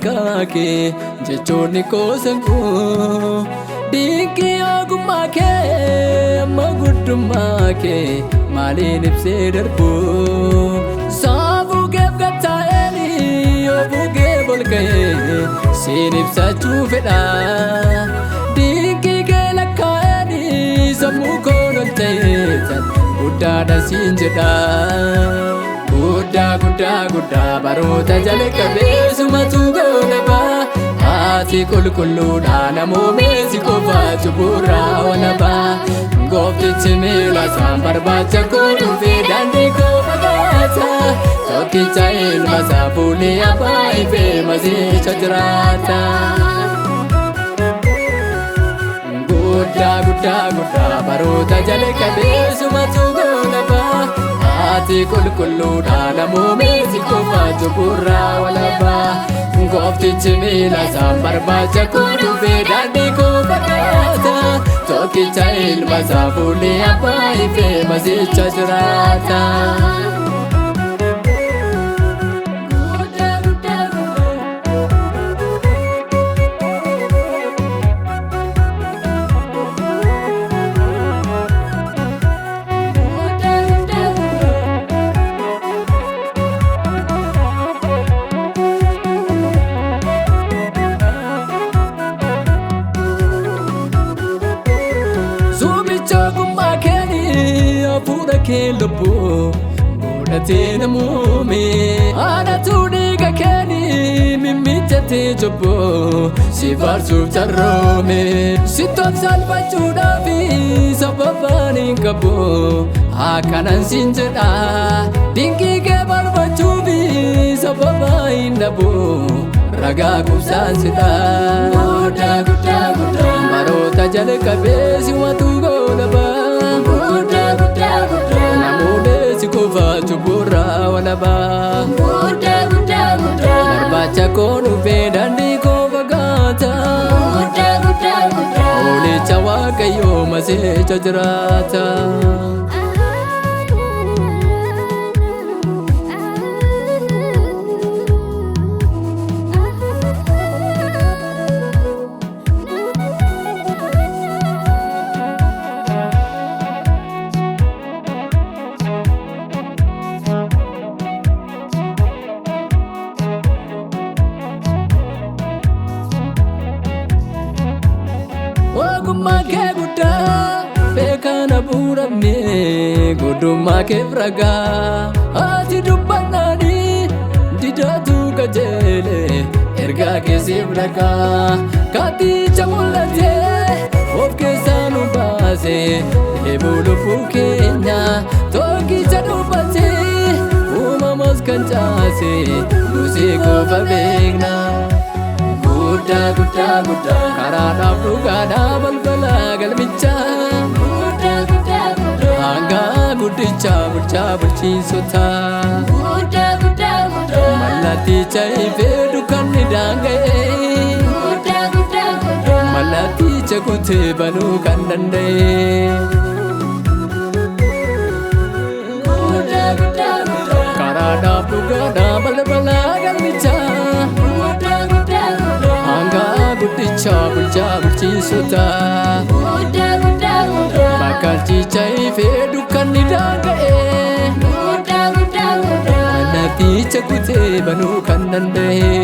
hiikake jechoonni koosanku dinqii ogummaake amma guddummaake maaliin ibsee darbu saafuu geef gattaa'eeni yoo buugee bolka'e siin ibsachuu fedha dinqii kee lakkaa'eeni sammuu koon ol ta'eetan guddaadha siin jedha guddaa baroota jalqabee sumatu goolaba ati qulqulluudha namoomeesi qofaa cubburraa walaba gooftichi miila isaan barbaacha koo dhufee daandii koo fagaata tokkicha ilma isaa fuullee abbaa ifee masiicha jiraata guddaa baroota jalqabee sumatu goolaba ati qulqulluudha namoomeesi qofaa cubburraa walaba gooftichi miila isaan barbaacha koo dhufee daandii koo fagaata tokkicha ilma isaa fuullee abbaa ifee masiicha jiraata lubbu godhatee namuume haadhatu dhiiga keeni mimmiidhatee jobbo si faarsuuf carroome sitoof salphachuudhaafi sababaan hin qabu akkanan siin jedha dinqii kee barbachuufi sababaa hin dhabu ragaa qubsaan sidha guddaa baroota jalqabee siwatu goolaba namoonni kofaa cubburraa walaba barbaacha koo dhufee daandii koo fagaata olicha waaqayyoo masiicha jiraata ogummaa kee guddaa beekana buuramne guddummaa kee ragaa ati dubbannaani didaatu qajeele ergaa keessiif ragaa kaaticha mul'atee of keessaa nu baase eeboo lubbuu keenya tokkicha dubbatee uumamas kan caase nusii qofa beekna guddaa karaadhaaf dhugaadhaa balbala galmicha hanga guddicha bulchaa bulchiinsota mallatticha ifee dukkanni daanga'e mallatticha kutee banuu kan danda'e karaadhaaf dhugaadhaa balbala galmicha guddicha bulchaa bulchiinsota bakkalchicha ifee dukkanni daanga'e mallatticha kutee banuu kan danda'e